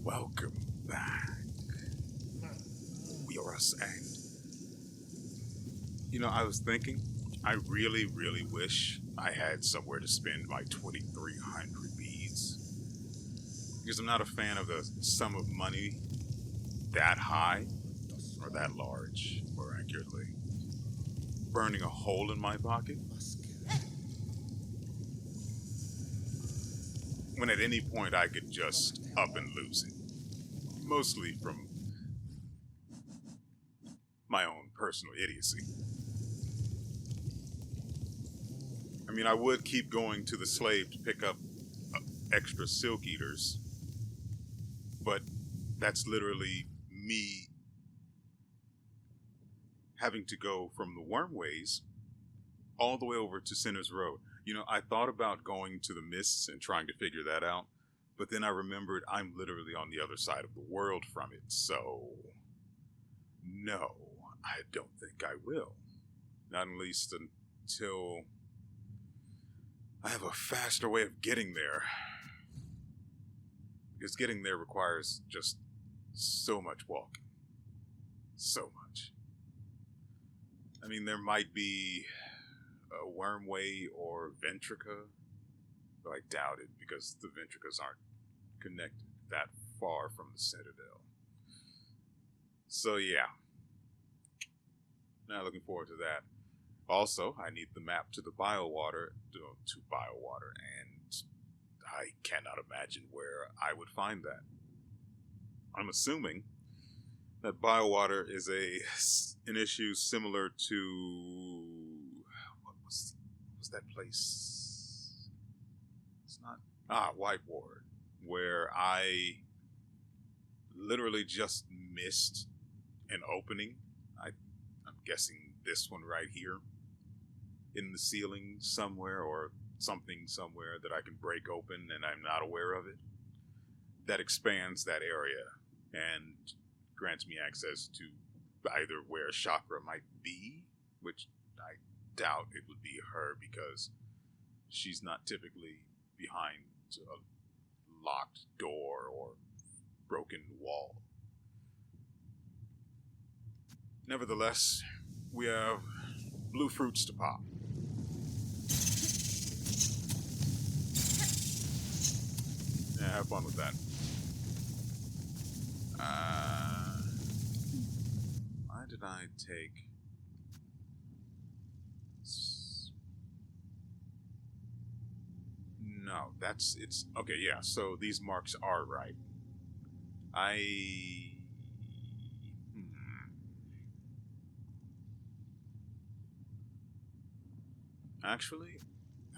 Welcome back. WeArEuS, and I was thinking, I really, really wish I had somewhere to spend my 2,300 beads. Because I'm not a fan of the sum of money that high, or that large, more accurately. Burning a hole in my pocket. When at any point I could just up and lose it. Mostly from my own personal idiocy. I mean, I would keep going to the slave to pick up extra silk eaters, but that's literally me having to go from the Wormways all the way over to Sinner's Road. I thought about going to the Mists and trying to figure that out, but then I remembered I'm literally on the other side of the world from it, so no, I don't think I will. Not at least until I have a faster way of getting there. Because getting there requires just so much walking. So much. I mean, there might be a Wormway or Ventrica, but I doubt it because the Ventricas aren't connected that far from the Citadel. So yeah. Now looking forward to that. Also, I need the map to the Bilewater, and I cannot imagine where I would find that. I'm assuming that Bilewater is an issue similar to what was that place? It's not White Ward, where I literally just missed an opening. I'm guessing this one right here in the ceiling somewhere, or something somewhere that I can break open and I'm not aware of it, that expands that area and grants me access to either where Chakra might be, which I doubt it would be her because she's not typically behind a locked door or broken wall. Nevertheless, we have blue fruits to pop. Yeah, have fun with that. Why did I take... No, it's... Okay, yeah, so these marks are right. Actually,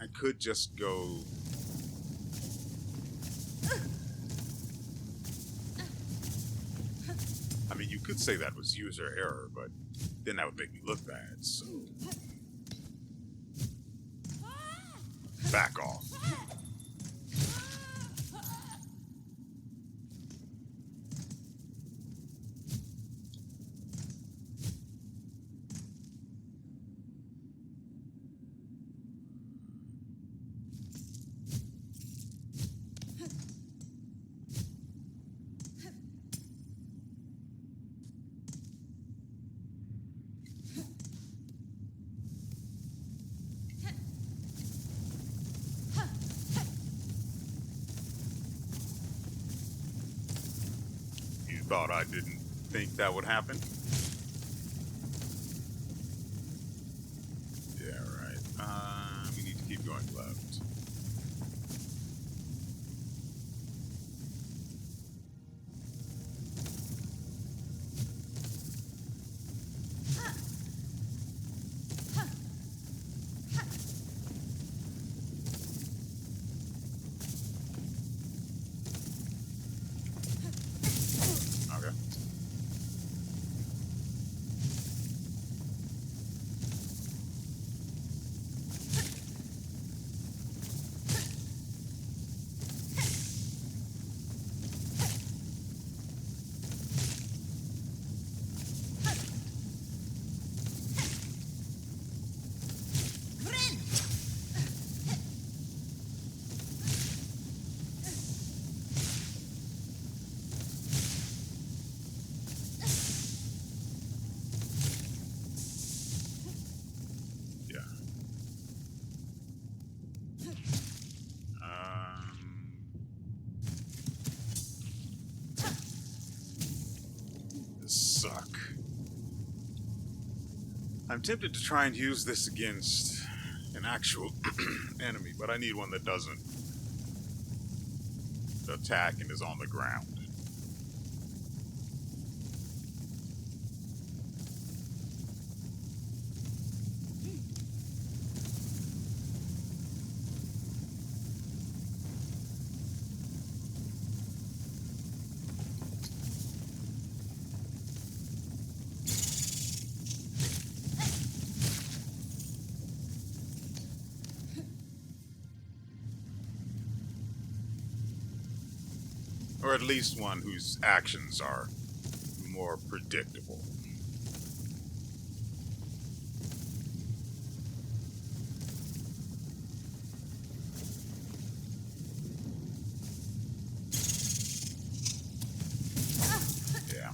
I could just go... I mean, you could say that was user error, but then that would make me look bad, so... Back off. Thought I didn't think that would happen? Yeah, right. We need to keep going left. I'm tempted to try and use this against an actual enemy, but I need one that doesn't attack and is on the ground. Or at least one whose actions are more predictable. Yeah.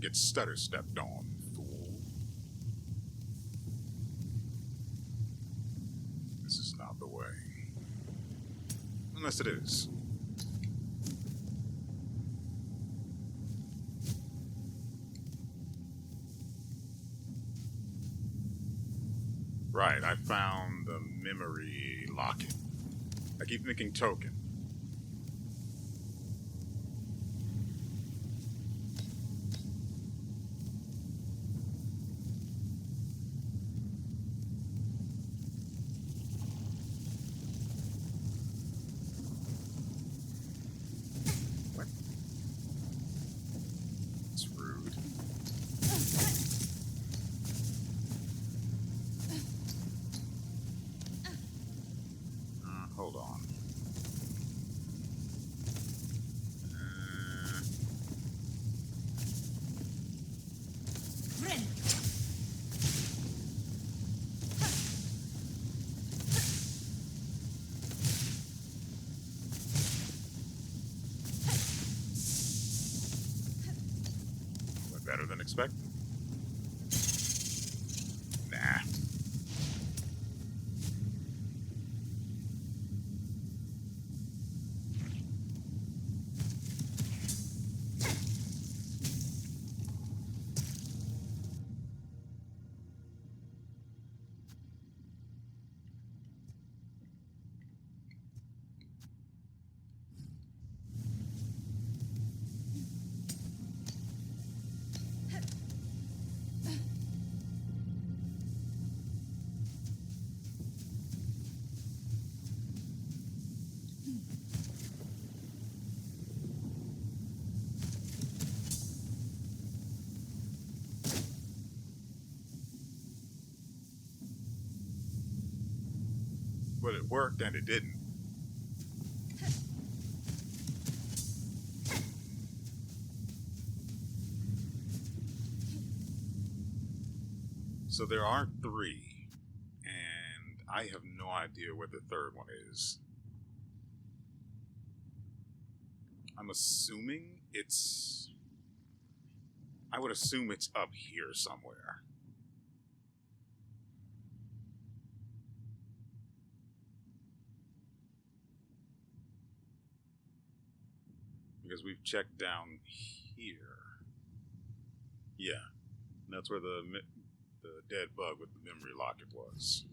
Get stutter stepped on, fool. This is not the way. Unless it is. Right, I found the memory locket. I keep thinking token. What? It's rude. Hold on. Went better than expected. Nah. But it worked and it didn't. So there are 3, and I have no idea where the third one is. I'm assuming it's... I would assume it's up here somewhere. Because we've checked down here. Yeah, that's where the dead bug with the memory locket was.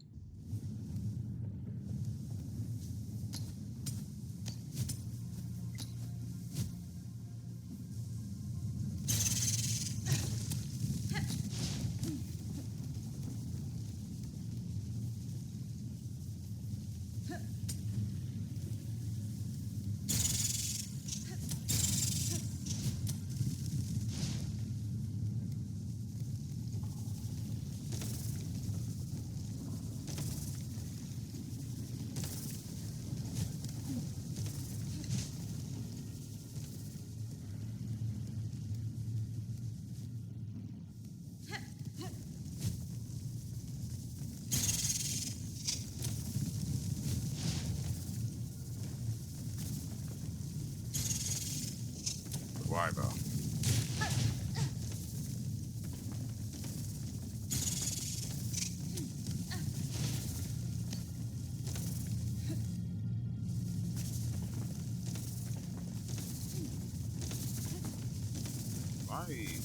It's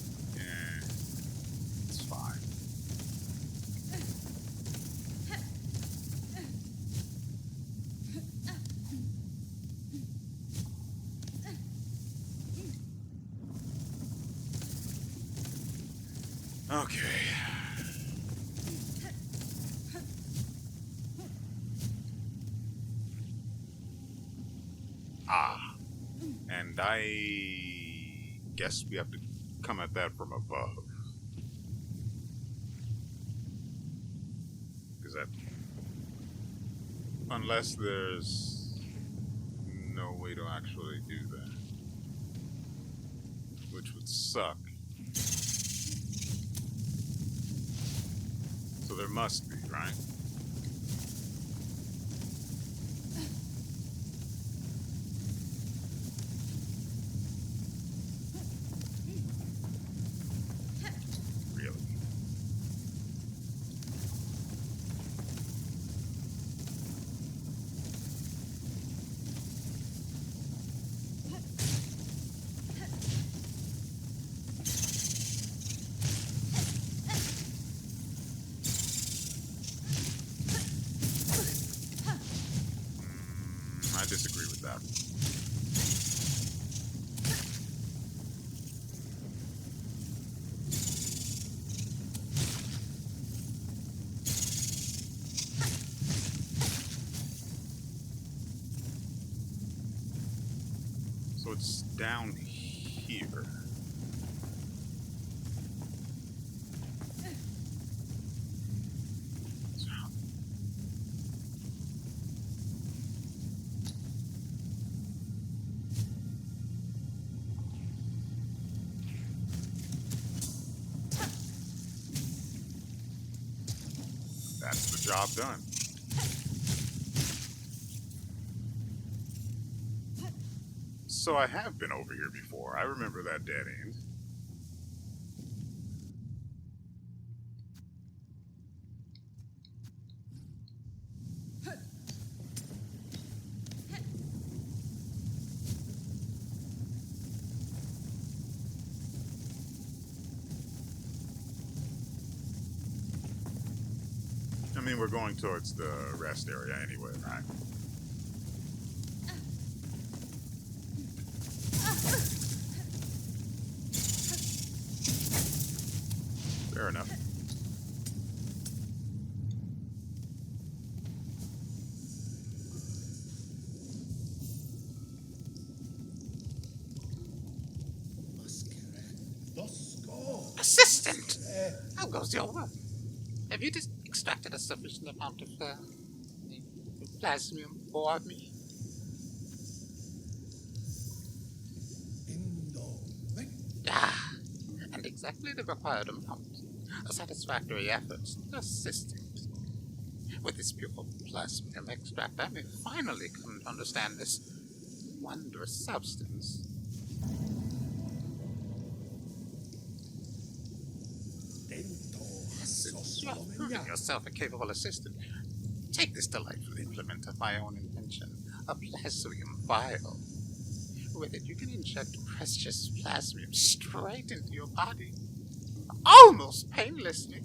fine. Okay. Ah. And I guess we have to come at that from above. Because that... Unless there's no way to actually do that. Which would suck. So there must be, right? Really? I disagree with that. So it's down here. That's the job done. So I have been over here before. I remember that dead end. I mean, we're going towards the rest area anyway, right? Fair enough. Assistant! How goes your work? Have you just extracted a sufficient amount of plasmium for me? Ah, and exactly the required amount. A satisfactory effort, assistant. With this pure plasmium extract, I may finally come to understand this wondrous substance. Since you have proven yourself a capable assistant, take this delightful implement of my own invention, a plasmium vial. With it, you can inject precious plasmium straight into your body, almost painlessly.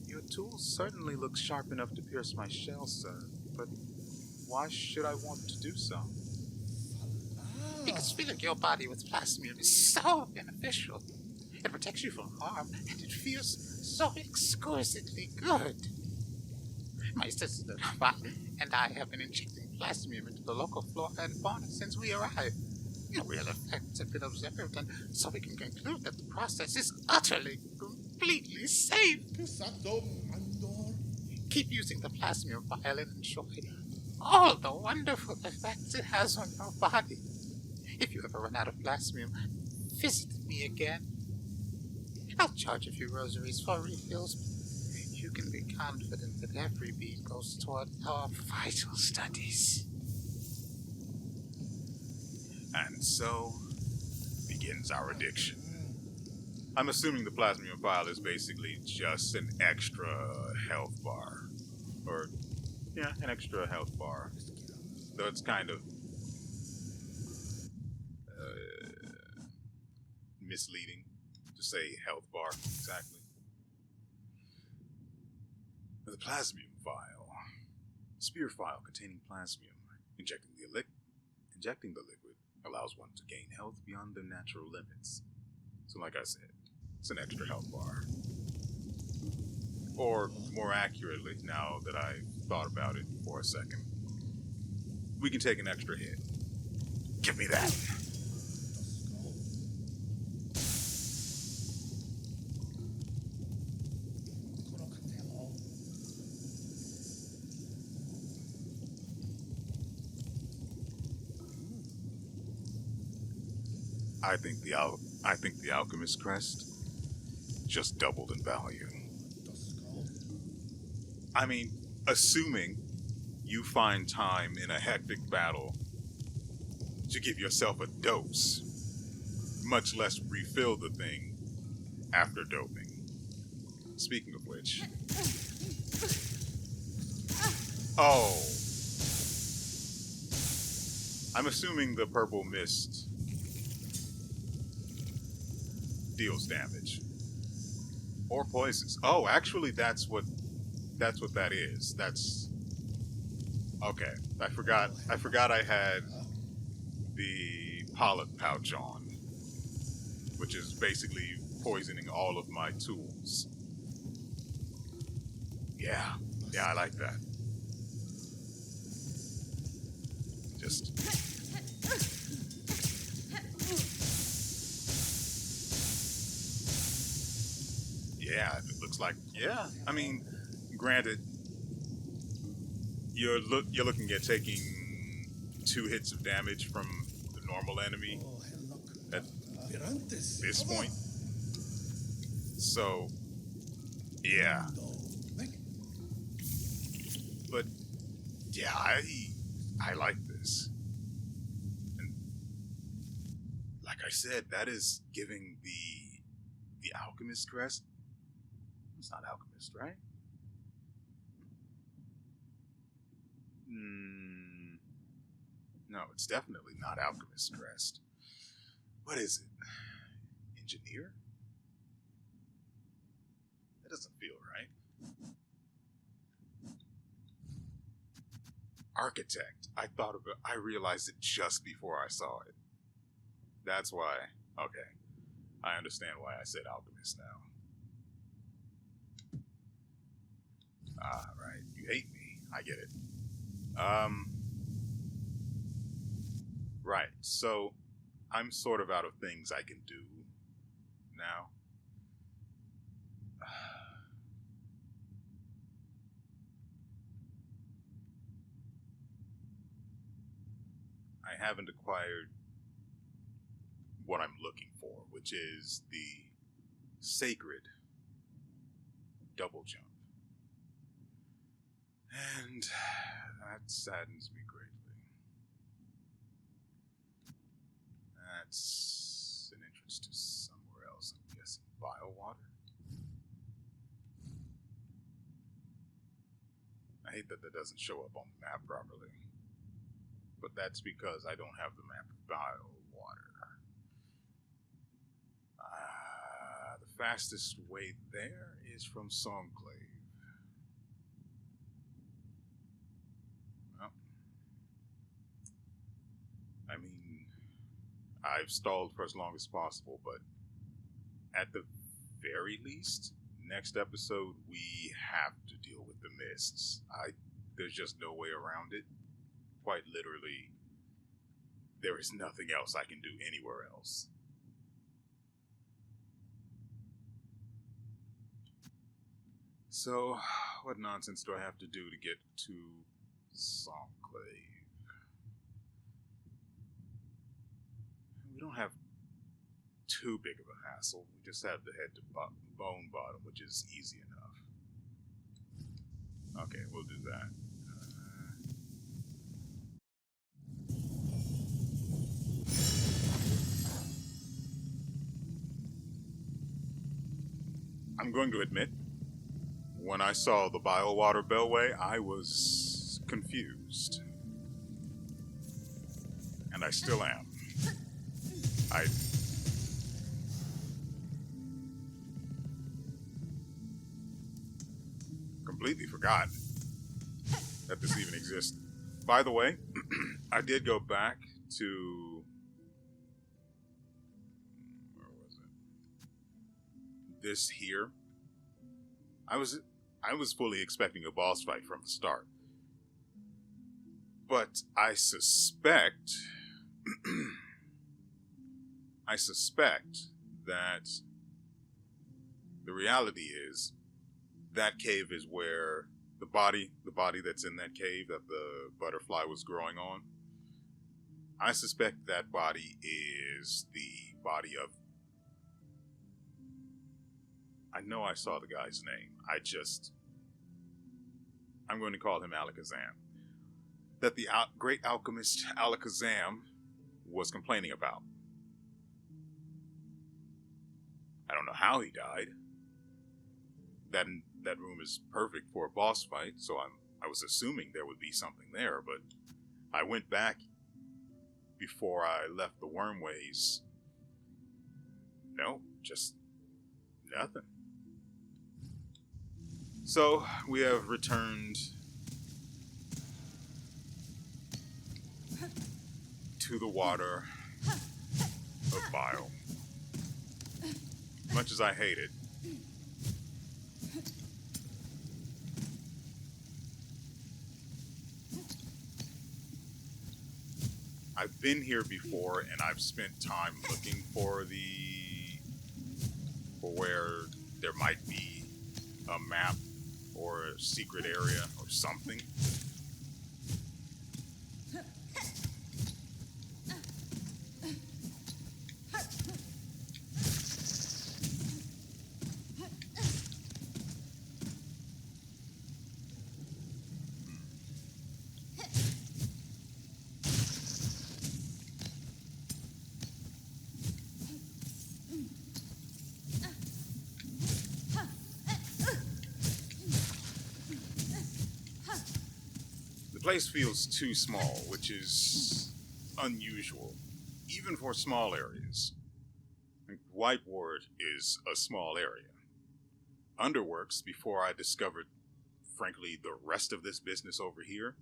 Your tool certainly looks sharp enough to pierce my shell, sir. But why should I want to do so? Because filling your body with plasmium is so beneficial. It protects you from harm, and it feels so exquisitely good. My assistant and I have been injecting plasmium into the local flora and fauna since we arrived. No real effects have been observed, and so we can conclude that the process is utterly, completely safe. Keep using the plasmium vial and enjoy all the wonderful effects it has on your body. If you ever run out of plasmium, visit me again. I'll charge a few rosaries for refills, but you can be confident that every bead goes toward our vital studies. And so begins our addiction. I'm assuming the plasmium vial is basically just an extra health bar. Or, yeah, an extra health bar. Though it's kind of... misleading to say health bar exactly. The plasmium vial. Spear vial containing plasmium. Injecting the liquid allows one to gain health beyond their natural limits. So like I said, it's an extra health bar. Or more accurately, now that I've thought about it for a second, we can take an extra hit. Give me that. I think the alchemist crest just doubled in value. I mean, assuming you find time in a hectic battle to give yourself a dose, much less refill the thing after doping. Speaking of which... Oh. I'm assuming the purple mist deals damage. Or poisons. Oh, actually that's what that is. That's... Okay. I forgot I had the polyp pouch on, which is basically poisoning all of my tools. Yeah, I like that. Just... Yeah, it looks like... Yeah, I mean, granted, you're looking at taking 2 hits of damage from the normal enemy at this point. So, yeah. But, yeah, I like this. And like I said, that is giving the alchemist crest. It's not alchemist, right? No, it's definitely not alchemist crest. What is it? Engineer? That doesn't feel right. Architect. I realized it just before I saw it. That's why. Okay. I understand why I said alchemist now. Ah, right. You hate me. I get it. Right. So, I'm sort of out of things I can do now. I haven't acquired what I'm looking for, which is the sacred double jump. And that saddens me greatly. That's an entrance to somewhere else, I'm guessing. Bilewater? I hate that doesn't show up on the map properly. But that's because I don't have the map of Bilewater. The fastest way there is from Songclave. Well, I mean, I've stalled for as long as possible, but at the very least, next episode we have to deal with the mists. There's just no way around it. Quite literally, there is nothing else I can do anywhere else. So, what nonsense do I have to do to get to Songclave? We don't have too big of a hassle. We just have to head to Bone Bottom, which is easy enough. Okay, we'll do that. I'm going to admit, when I saw the Bilewater Bellway, I was confused. And I still am. completely forgot that this even exists. By the way, I did go back to... Where was it? This here. I was fully expecting a boss fight from the start. But I suspect... I suspect that the reality is that cave is where the body that's in that cave that the butterfly was growing on, I suspect that body is the body of... I know I saw the guy's name. I'm going to call him Alakazam. That the great alchemist Alakazam was complaining about. I don't know how he died. That room is perfect for a boss fight, so I was assuming there would be something there, but I went back before I left the Wormways. No, just nothing. So, we have returned to the water of Bile. Much as I hate it, I've been here before, and I've spent time looking for where there might be a map or a secret area or something. The place feels too small, which is unusual, even for small areas. Whiteward is a small area. Underworks, before I discovered, frankly, the rest of this business over here,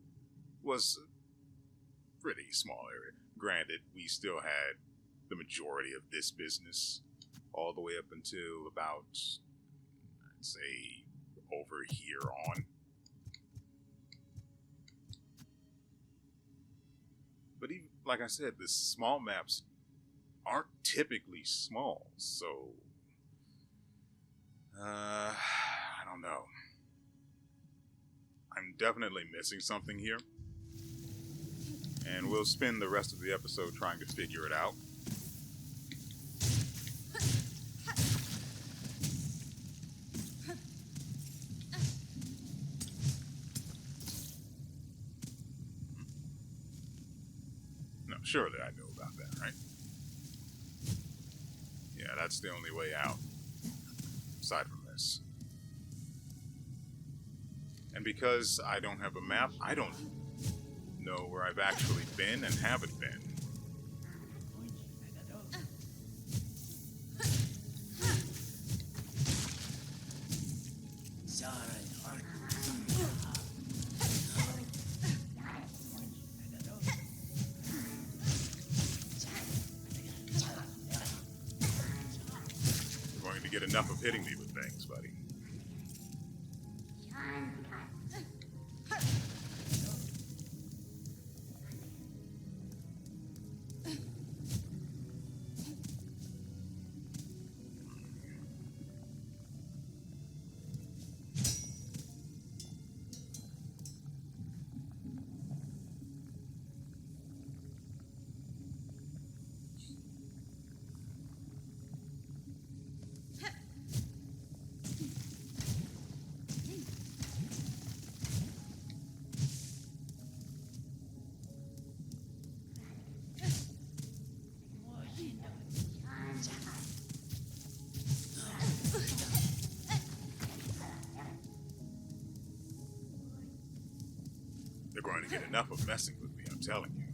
was a pretty small area. Granted, we still had the majority of this business all the way up until about, I'd say, over here on. But even, like I said, the small maps aren't typically small, so... I don't know. I'm definitely missing something here. And we'll spend the rest of the episode trying to figure it out. No, surely I know about that, right? Yeah, that's the only way out. Aside from this. And because I don't have a map, I don't know where I've actually been and haven't been. You're going to get enough of hitting me with things, buddy. They're going to get enough of messing with me, I'm telling you.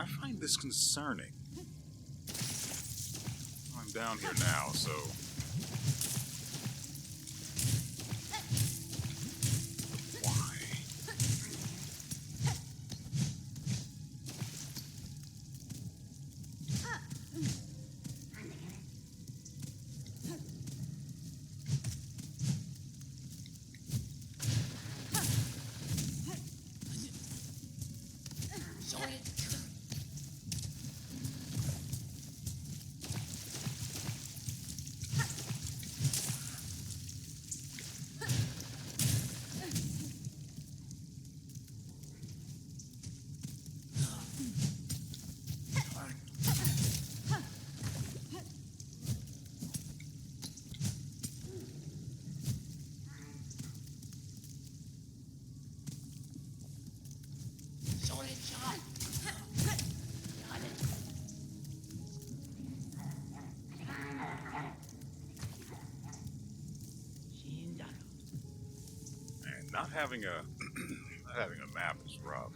find this concerning. I'm down here now, so... Why? And not having a not having a map is rough.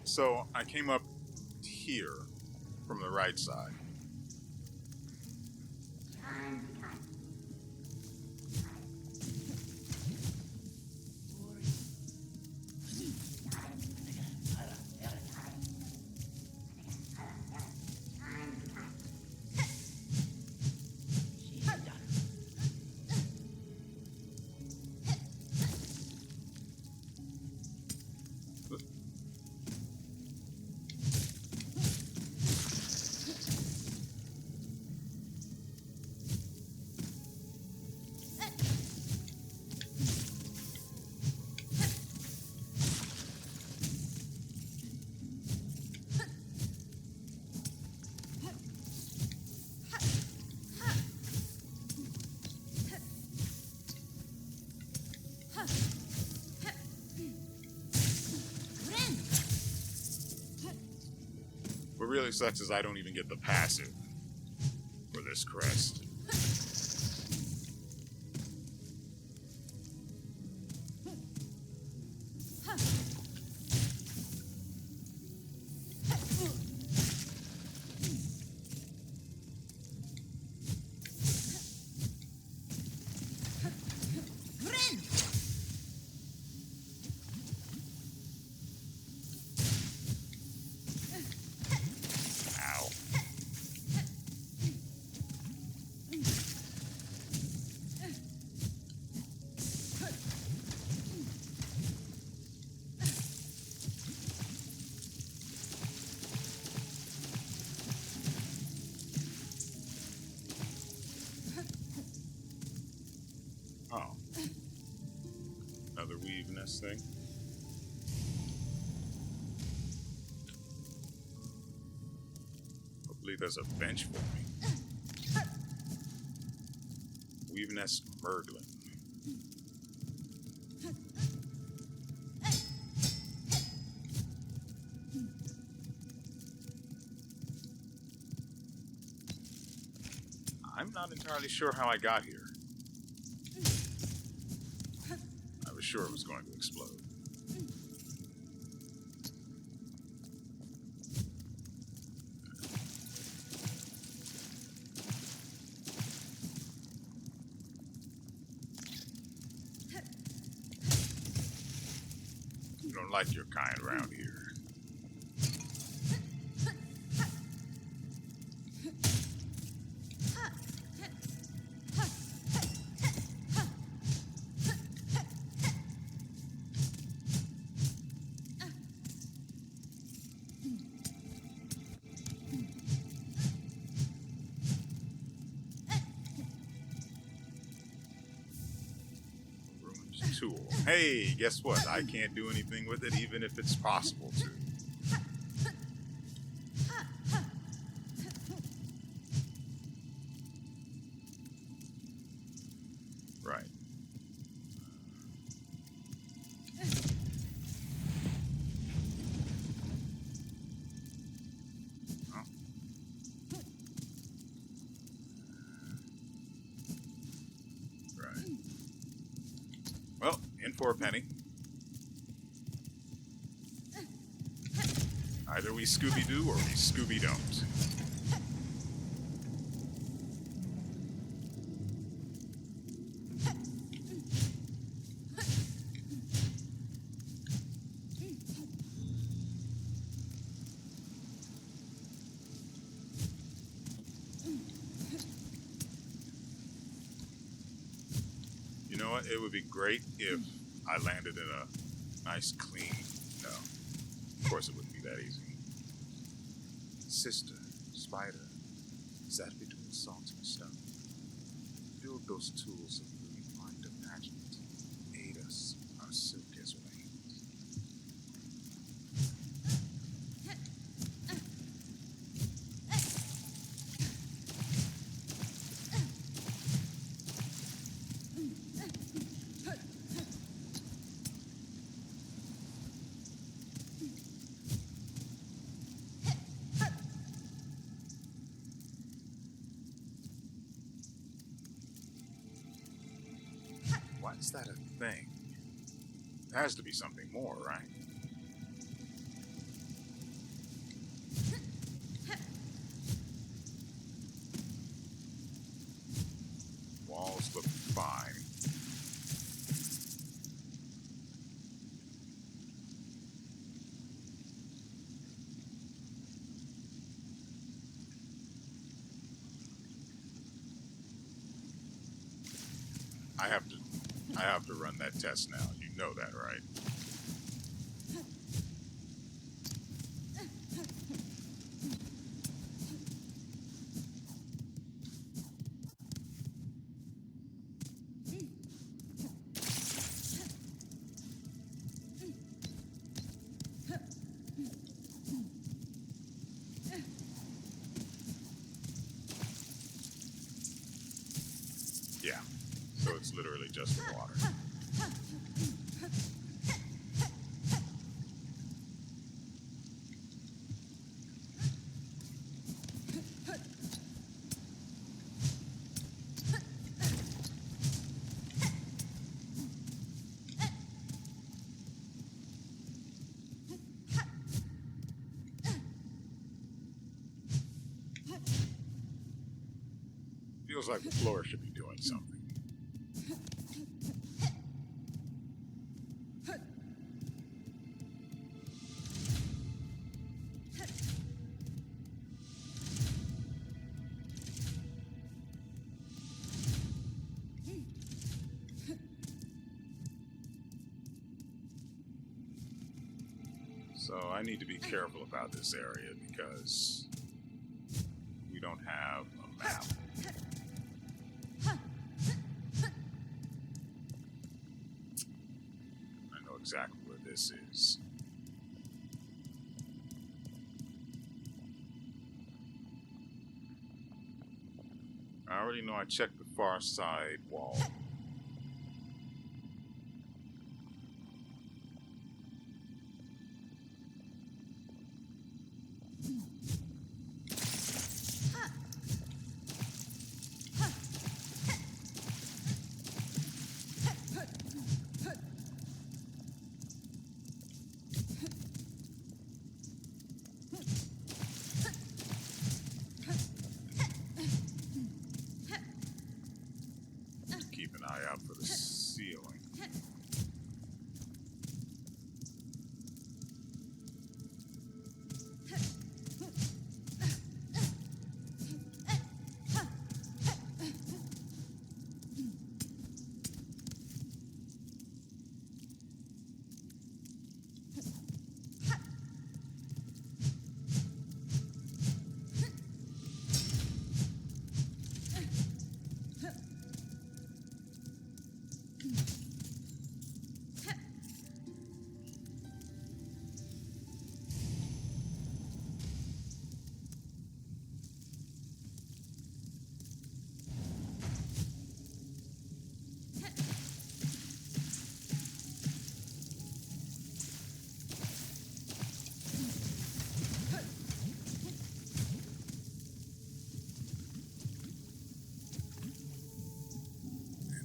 So I came up here from the right side. What really sucks is I don't even get the passive for this crest. Ow. Oh. Another weave nest thing. Hopefully there's a bench for me. Weave nest Merglin. I'm not entirely sure how I got here. I was sure it was going to explode. You don't like your kind around here. Tool. Hey, guess what? I can't do anything with it, even if it's possible to. Right. Oh. Right. for a penny. Either we Scooby-Doo or we Scooby-Don't. You know what? It would be great if I landed in a nice, clean... No. Of course it wouldn't be that easy. Sister, spider, sat between salt and stone. Build those tools of the refined imagined. Aid us, our silk is waned. Why is that a thing? There has to be something more, right? Walls look fine. I have to run that test now. You know that, right? Yeah. So it's literally just the water. Feels like the floor should be doing something. So I need to be careful about this area because we don't have a map. I know exactly where this is. I already know I checked the far side wall. Keep an eye out for the ceiling.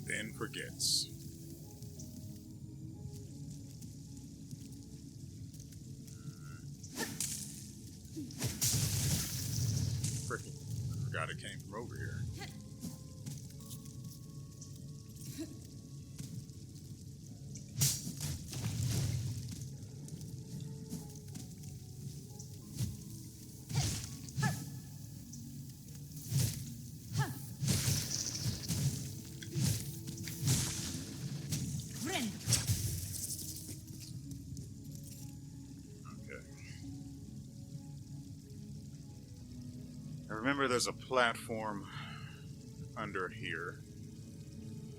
Then forgets. Freaking, I forgot it came from over here. Remember, there's a platform under here.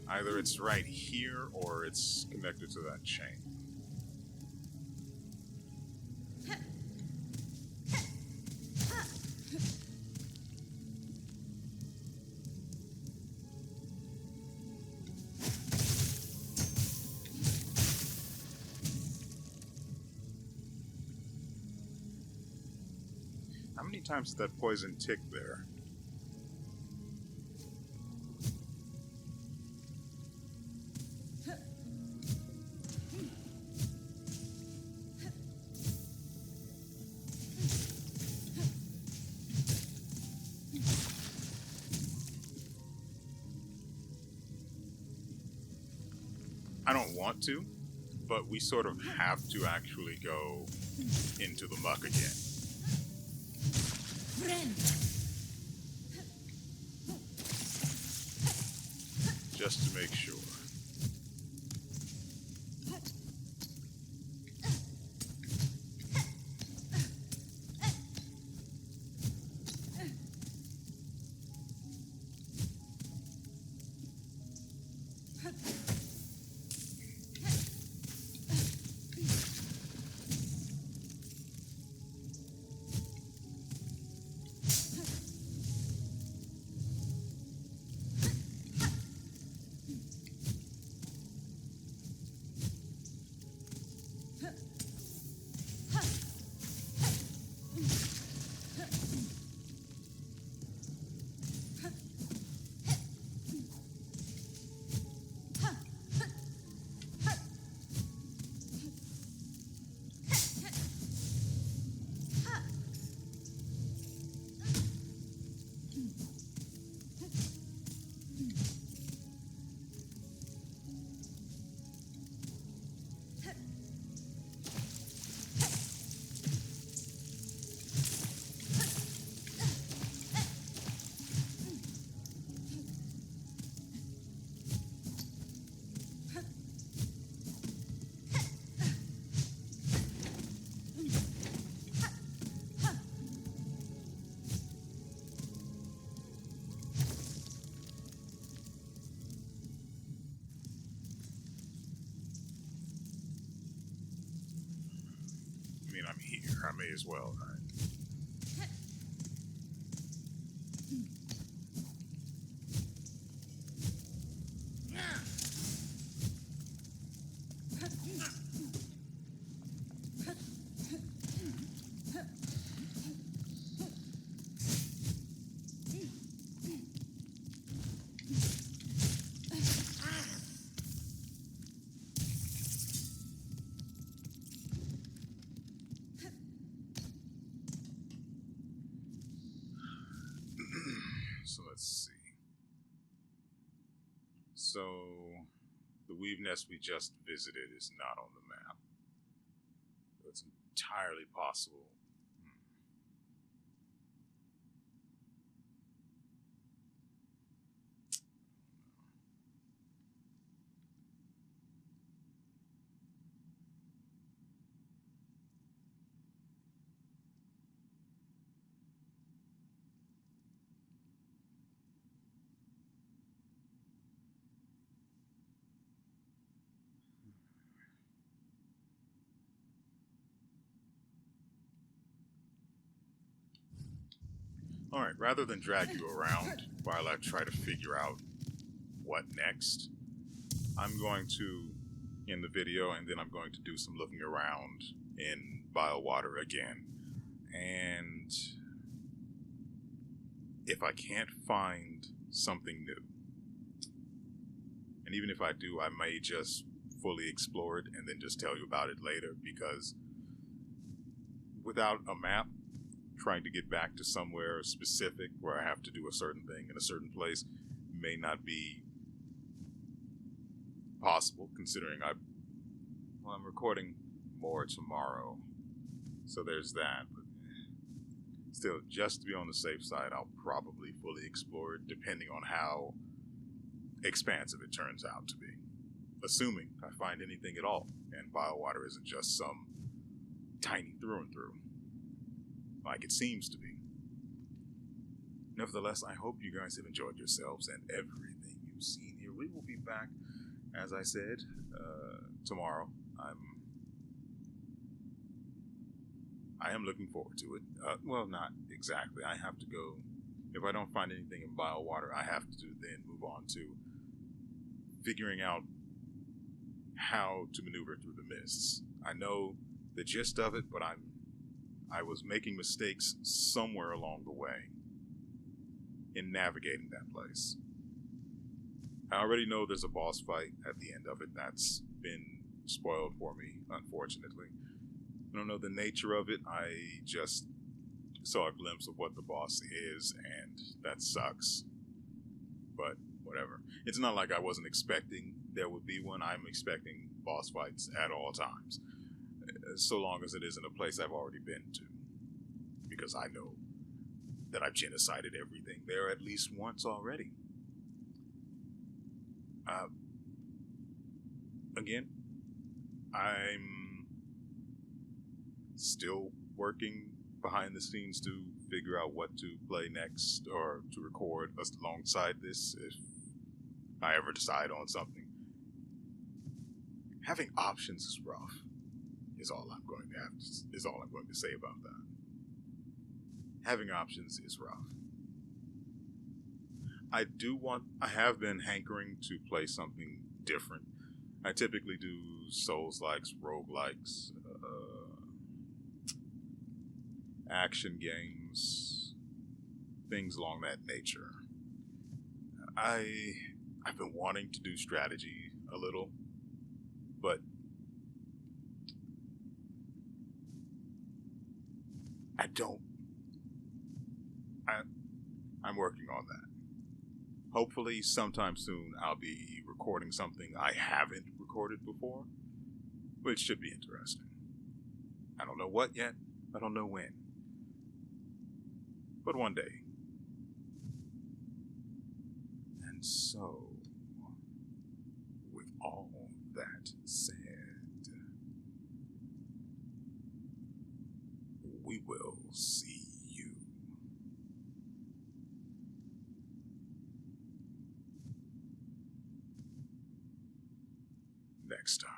Either it's right here or it's connected to that chain. How many times did that poison tick there? I don't want to, but we sort of have to actually go into the muck again. Just to make sure. I mean, I'm here. I may as well, right? So let's see. So the weave nest we just visited is not on the map. It's entirely possible. Alright, rather than drag you around while I try to figure out what next, I'm going to end the video and then I'm going to do some looking around in Bilewater again. And if I can't find something new, and even if I do, I may just fully explore it and then just tell you about it later, because without a map, trying to get back to somewhere specific where I have to do a certain thing in a certain place may not be possible, considering I'm recording more tomorrow, so there's that. But still, just to be on the safe side, I'll probably fully explore it, depending on how expansive it turns out to be. Assuming I find anything at all, and Bilewater isn't just some tiny through and through, like it seems to be. Nevertheless, I hope you guys have enjoyed yourselves and everything you've seen here. We will be back, as I said, tomorrow. I am looking forward to it. Well, not exactly. I have to go. If I don't find anything in Bilewater, I have to then move on to figuring out how to maneuver through the mists. I know the gist of it, but I was making mistakes somewhere along the way in navigating that place. I already know there's a boss fight at the end of it. That's been spoiled for me, unfortunately. I don't know the nature of it. I just saw a glimpse of what the boss is, and that sucks. But whatever. It's not like I wasn't expecting there would be one. I'm expecting boss fights at all times, so long as it isn't a place I've already been to, because I know that I've genocided everything there at least once already. Again, I'm still working behind the scenes to figure out what to play next, or to record alongside this if I ever decide on something. Having options is rough, is all I'm going to say about that. Having options is rough. I have been hankering to play something different. I typically do Souls-likes, roguelikes, action games, things along that nature. I've been wanting to do strategy a little, but I'm working on that. Hopefully sometime soon I'll be recording something I haven't recorded before, which should be interesting. I don't know what yet, I don't know when, but one day. And so, with all that said, we will see you next time.